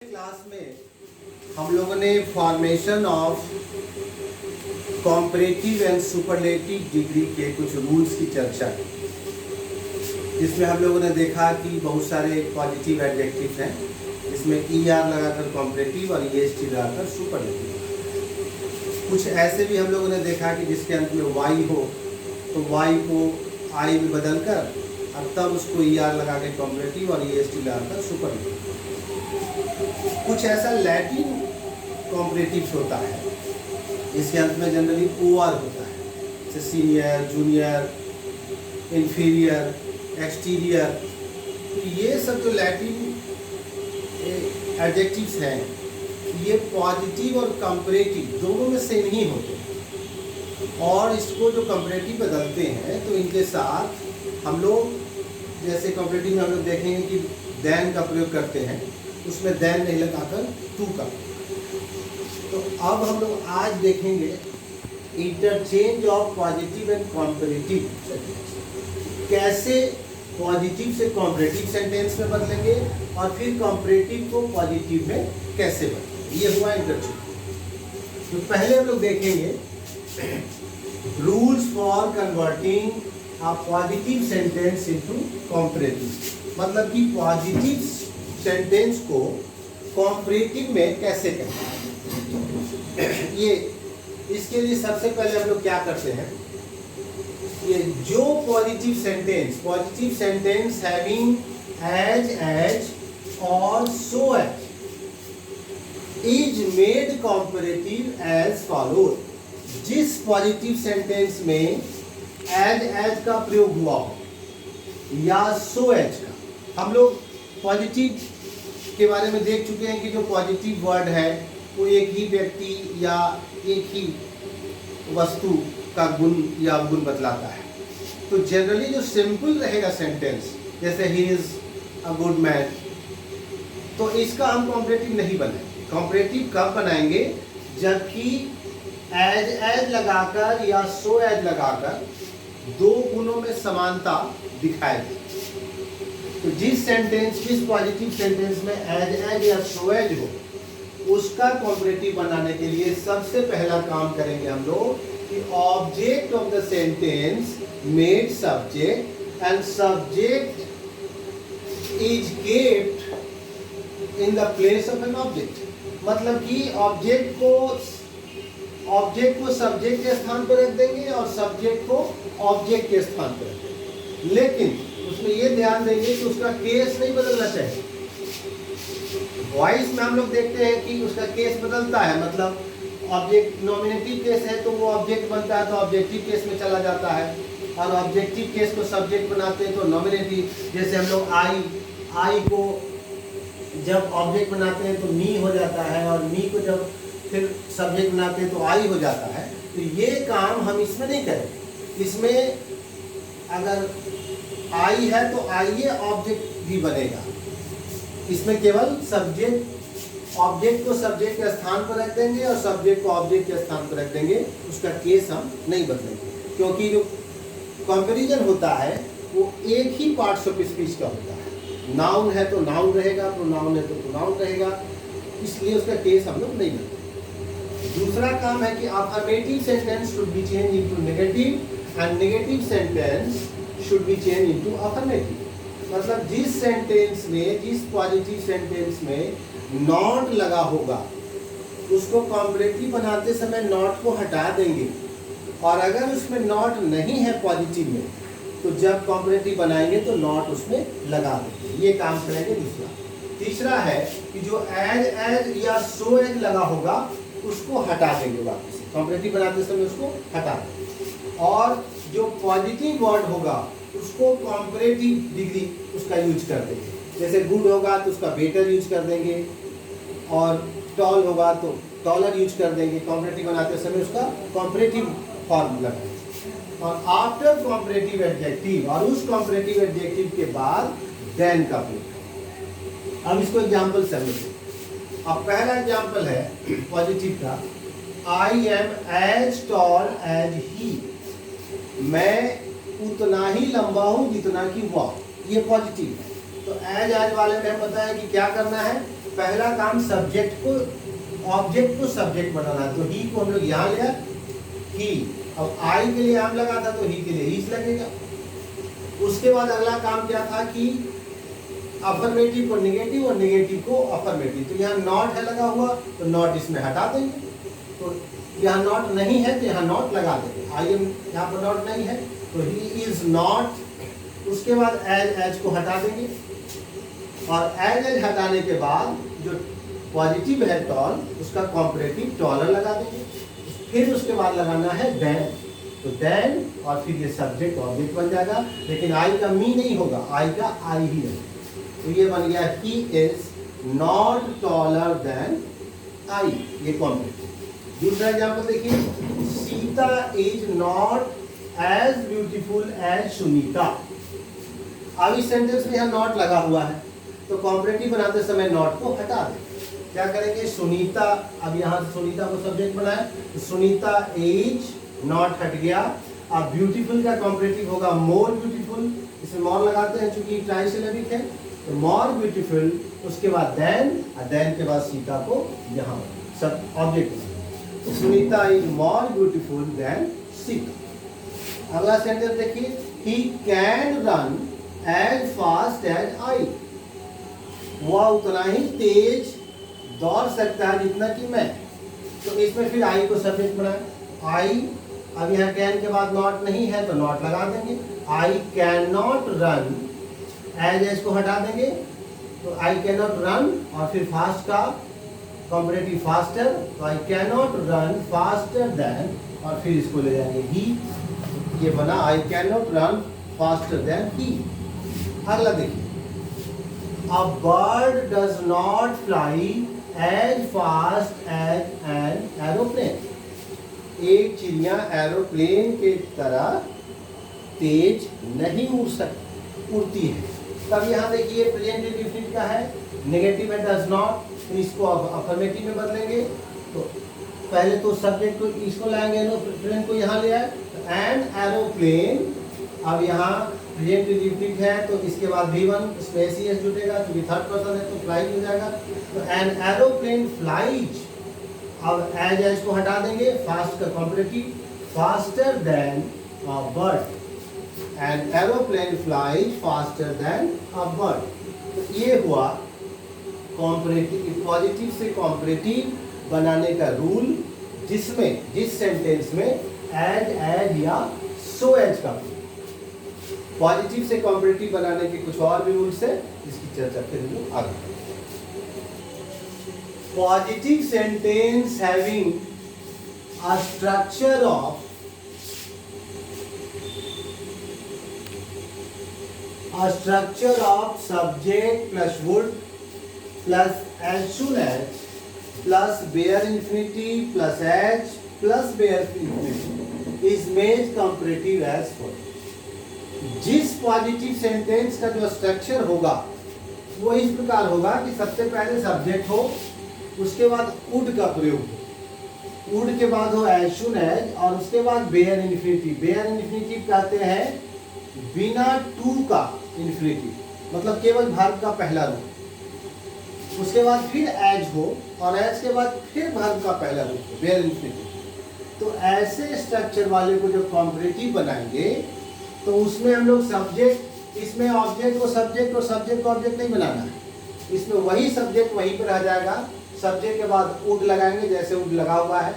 Class में हम लोगों ने formation of comparative and superlative degree के कुछ रूल्स की चर्चा की, जिसमें हम लोगों ने देखा कि बहुत सारे पॉजिटिव एडजेक्टिव्स हैं, जिसमें ER लगाकर कॉम्परेटिव और EST लगाकर सुपरलेटिव। कुछ ऐसे भी हम लोगों ने देखा कि जिसके अंत में Y हो तो Y को I में बदलकर और तब उसको ER लगा के कॉम्परेटिव और EST लगाकर सुपरलेटिव। कुछ ऐसा लैटिन कॉम्परेटिव्स होता है, इसके अंत में जनरली OR होता है, जैसे सीनियर, जूनियर, इन्फीरियर, एक्सटीरियर। तो ये सब जो लैटिन एडजेक्टिव्स हैं, ये पॉजिटिव और कंपैरेटिव दोनों में सेम ही होते हैं, और इसको जो कंपैरेटिव बदलते हैं तो इनके साथ हम लोग, जैसे कंपैरेटिव में हम लोग देखेंगे कि देन का प्रयोग करते हैं, उसमें देन नहीं लगाकर टू का। तो अब हम लोग आज देखेंगे इंटरचेंज ऑफ पॉजिटिव एंड कॉम्पैरेटिव, कैसे पॉजिटिव से कॉम्पैरेटिव सेंटेंस में बदलेंगे और फिर कॉम्पैरेटिव को पॉजिटिव में कैसे बदलेंगे। ये हुआ इंटरचेंज। तो पहले हम लोग देखेंगे rules for converting a positive sentence into comparative, मतलब कि पॉजिटिव सेंटेंस को कॉम्पैरेटिव में कैसे करें। ये इसके लिए सबसे पहले हम लोग क्या करते हैं, ये जो पॉजिटिव सेंटेंस हैविंग एज और so as is made comparative as follows. जिस पॉजिटिव सेंटेंस में एज का प्रयोग हुआ हो या सो एज का, हम लोग पॉजिटिव के बारे में देख चुके हैं कि जो पॉजिटिव वर्ड है वो एक ही व्यक्ति या एक ही वस्तु का गुण या अवगुण बतलाता है। तो जनरली जो सिंपल रहेगा सेंटेंस, जैसे he is a good man, तो इसका हम कॉम्पैरेटिव नहीं बनाएंगे। कॉम्पैरेटिव कब बनाएंगे, जबकि एज लगाकर या सो एज लगाकर दो गुणों में समानता दिखाएगी। तो जिस पॉजिटिव सेंटेंस में एज या सो एज हो, उसका कॉम्पैरेटिव बनाने के लिए सबसे पहला काम करेंगे हम लोग कि object of the sentence made subject and subject is kept in the place of an object. मतलब कि ऑब्जेक्ट को सब्जेक्ट के स्थान पर रख देंगे और सब्जेक्ट को ऑब्जेक्ट के स्थान पर रख देंगे, लेकिन उसमें ये ध्यान देंगे कि उसका केस नहीं बदलना चाहिए। वॉइस में हम लोग देखते हैं कि उसका केस बदलता है, मतलब ऑब्जेक्ट नॉमिनेटिव केस है तो वो ऑब्जेक्ट बनता है तो ऑब्जेक्टिव केस में चला जाता है, और ऑब्जेक्टिव केस को सब्जेक्ट बनाते हैं तो नॉमिनेटिव। जैसे हम लोग आई को जब ऑब्जेक्ट बनाते हैं तो मी हो जाता है, और मी को जब फिर सब्जेक्ट बनाते हैं तो आई हो जाता है। तो ये काम हम इसमें नहीं करें। इसमें अगर आई है तो आइए ऑब्जेक्ट भी बनेगा। इसमें केवल ऑब्जेक्ट को सब्जेक्ट के स्थान पर रख देंगे और सब्जेक्ट को ऑब्जेक्ट के स्थान पर रख देंगे, उसका केस हम नहीं बदलेंगे, क्योंकि जो कंपैरिजन होता है वो एक ही पार्ट्स ऑफ स्पीच का होता है। नाउन है तो नाउन रहेगा, प्रोनाउन है तो प्रोनाउन रहेगा, इसलिए उसका केस हम लोग नहीं बदलेंगे। दूसरा काम है कि affirmative sentence should be change into negative and negative sentence should be change into affirmative. मतलब जिस पॉजिटिव सेंटेंस में नॉट लगा होगा उसको कॉम्पैरेटिव बनाते समय नॉट को हटा देंगे, और अगर उसमें नॉट नहीं है पॉजिटिव में तो जब कॉम्पैरेटिव बनाएंगे तो नॉट उसमें लगा देंगे। ये काम करेंगे। तीसरा है कि जो एज या सो एज लगा होगा उसको हटा देंगे, वापस कॉम्पैरेटिव बनाते समय उसको हटा देंगे, और जो पॉजिटिव वर्ड होगा उसको कॉम्पैरेटिव डिग्री उसका यूज कर देंगे। जैसे गुड होगा तो उसका बेटर यूज कर देंगे, और टॉल होगा तो टॉलर यूज कर देंगे। कॉम्पैरेटिव बनाते समय उसका कॉम्पैरेटिव फॉर्म लगाएंगे, और आफ्टर कॉम्पैरेटिव एडजेक्टिव, और उस कॉम्पैरेटिव एडजेक्टिव के बाद देन का प्रयोग। अब इसको एग्जाम्पल समझिए। अब पहला एग्जाम्पल है पॉजिटिव का, I am as tall as he. मैं उतना ही लंबा हूं जितना कि वह। ये पॉजिटिव है। तो एज वाले में पता है कि क्या करना है, पहला काम सब्जेक्ट को, ऑब्जेक्ट को सब्जेक्ट बनाना। तो ही को हम लोग यहाँ लिया ही, अब आई के लिए आम लगा था तो ही के लिए हीज लगेगा। उसके बाद अगला काम क्या था कि अफर्मेटिव को निगेटिव और निगेटिव को अफर्मेटिव। तो यहाँ नॉट है लगा हुआ तो नॉट इसमें हटा देंगे, तो यहाँ नॉट नहीं है तो यहाँ नॉट लगा देंगे। आई एम यहाँ पर नॉट नहीं है तो ही इज नॉट। उसके बाद एज को हटा देंगे और एज हटाने के बाद जो पॉजिटिव है टॉल उसका कॉम्परेटिव टॉलर लगा देंगे। फिर उसके बाद लगाना है देन, तो देन और फिर ये सब्जेक्ट ऑब्जेक्ट बन जाएगा। लेकिन आई का मी नहीं होगा, आई का आई ही है। तो ये बन गया he is not taller than I, ये कॉम्परेटिव। दूसरा एग्जाम्पल देखिए, Sita is not as beautiful as Sunita. अब इस सेंटेंस में यहाँ नॉट लगा हुआ है तो कॉम्परेटिव बनाते समय नॉट को हटा दें। क्या करेंगे, सुनीता, अब यहाँ से सुनीता को सब्जेक्ट बनाए तो सुनीता इज नॉट हट गया। अब ब्यूटीफुल का कॉम्परेटिव होगा मोर ब्यूटीफुल, इसमें मोर लगाते हैं चूंकि ट्राइसिलेबिक है तो मोर ब्यूटीफुल। उसके बाद देन, देन के बाद सीता को यहाँ सब ऑब्जेक्ट, तो Sunita is more beautiful than Sita. अगला सेंटेंस देखिए, he can run as fast as I. वह उतना ही तेज दौड़ सकता है जितना कि मैं। तो इसमें फिर आई को सब्जेक्ट बनाए, आई, अब यहाँ कैन के बाद नॉट नहीं है तो नॉट लगा देंगे। I can not run, as को हटा देंगे तो आई कैन नॉट रन और फिर फास्ट का कॉम्परेटिव फास्टर, तो I can not run faster than और फिर इसको ले जाएंगे ही, ये बना I can not run faster than he. अगला देखिए, a bird does not fly as fast as an aeroplane. एक चिड़िया एरोप्लेन के तरह तेज नहीं उड़ती है। तब यहाँ देखिए प्रेजेंट इंडेफिनिट का है, नेगेटिव है डज नॉट, तो इसको अफर्मेटिव में बदलेंगे। तो पहले तो सब्जेक्ट को इसको लाएंगे, एरोप्लेन को यहाँ ले आए, एन एरोप्लेन। अब यहाँ प्रेजेंट इंडेफिनिट है तो इसके बाद V1 स्पेसियस जुटेगा क्योंकि थर्ड पर्सन है तो फ्लाई हो जाएगा। तो एन एरोप्लेन फ्लाइज, अब एज को हटा देंगे, फास्ट का comparative faster than a bird. An aeroplane flies faster than a bird. तो ये हुआ कॉम्परेटिव, पॉजिटिव से कॉम्परेटिव बनाने का रूल, जिसमें जिस सेंटेंस में एज या सो एज का। पॉजिटिव से कॉम्परेटिव बनाने के कुछ और भी रूल्स है, इसकी चर्चा फिर आगे। Positive sentence having a structure of subject plus would plus as soon as plus bare infinitive plus as plus bare infinitive is made comparative as follows. जिस पॉजिटिव सेंटेंस का जो स्ट्रक्चर होगा वो इस प्रकार होगा कि सबसे पहले सब्जेक्ट हो, उसके बाद वुड का प्रयोग हो, वुड के बाद हो एज सून एज और उसके बाद बेयर इंफिनिटिव। बेयर इंफिनिटिव कहते हैं बिना टू का इंफिनिटिव, मतलब केवल वर्ब का पहला रूप। उसके बाद फिर एज हो और एज के बाद फिर वर्ब का पहला रूप हो, बेयर इंफिनिटिव। तो ऐसे स्ट्रक्चर वाले को जब कॉम्परेटिव बनाएंगे तो उसमें हम लोग सब्जेक्ट, इसमें ऑब्जेक्ट को सब्जेक्ट और सब्जेक्ट को ऑब्जेक्ट नहीं बनाना है, इसमें वही सब्जेक्ट वहीं पर रह जाएगा। सब्जेक्ट के बाद वुड लगाएंगे जैसे वुड लगा हुआ है,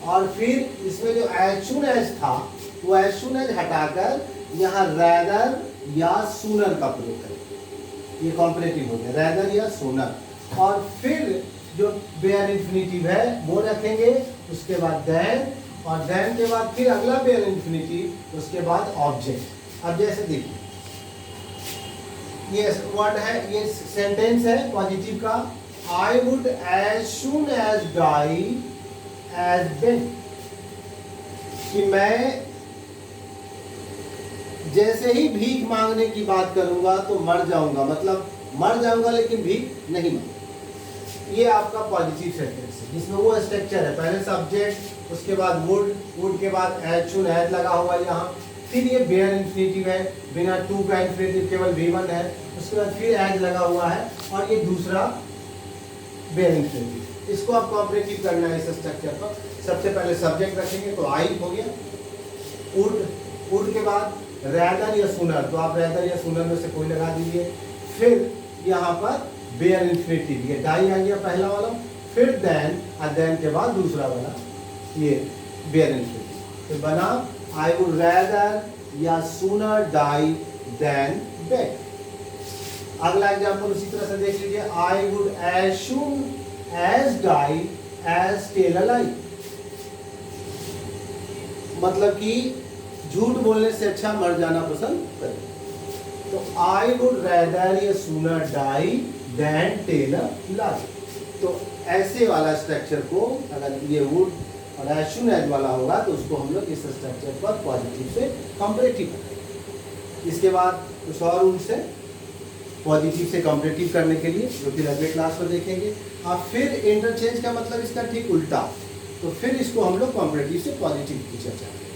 और फिर इसमें जो एज सून एज था वो एज सून एज हटाकर यहाँ रैदर या सूनर का प्रयोग करेंगे। ये कॉम्परेटिव हो गया, रैदर या सूनर। और फिर जो बेयर इंफिनिटिव है वो रखेंगे, उसके बाद देन, और देन के बाद फिर अगला बेयर इंफिनिटिव, उसके बाद ऑब्जेक्ट। अब जैसे देखिए ये वर्ड है, ये सेंटेंस है पॉजिटिव का, I would as soon as die as then, कि मैं जैसे ही भीख मांगने की बात करूंगा तो मर जाऊंगा, मतलब मर जाऊंगा लेकिन भीख नहीं मांगूंगा। ये आपका पॉजिटिव सेंटेंस है जिसमें वो स्ट्रक्चर है, पहले सब्जेक्ट, उसके बाद वुड, वुड के बाद एज सून एज लगा हुआ यहाँ, फिर ये बेयर इंफिनिटिव है, बिना टू का इंफिनिटिव केवल V1 है, उसके बाद फिर एज लगा हुआ है, और ये दूसरा बेयर इन्फिनिटिव। इसको आप कॉपरेटिव करना है इस स्ट्रक्चर पर। सबसे पहले सब्जेक्ट रखेंगे तो आई हो गया, वुड के बाद रैदर या सुनर, तो आप रैदर या सुनर में से कोई लगा दीजिए। फिर यहाँ पर बेयर इन्फिनिटिव, ये डाई आ गया पहला वाला, फिर देन, और देन के बाद दूसरा वाला ये बेयर इन्फिनिटिव। तो बना आई वुड रैदर या सूनर डाई देन बेग। अगला एग्जाम्पल उसी तरह से देख लीजिए, I would as soon as die as tell a lie. मतलब कि झूठ बोलने से अच्छा मर जाना पसंद करें। तो आई वुड रैदर या sooner die than tell a lie. तो ऐसे वाला स्ट्रक्चर को, अगर ये वुड और एज सून एज वाला होगा तो उसको हम लोग इस स्ट्रक्चर पर पॉजिटिव से कंपैरेटिव करेंगे। इसके बाद कुछ और रूल से पॉजिटिव से कंपैरेटिव करने के लिए, जो कि अगले क्लास में देखेंगे। अब फिर इंटरचेंज का मतलब इसका ठीक उल्टा, तो फिर इसको हम लोग कंपैरेटिव से पॉजिटिव की चर्चा करेंगे।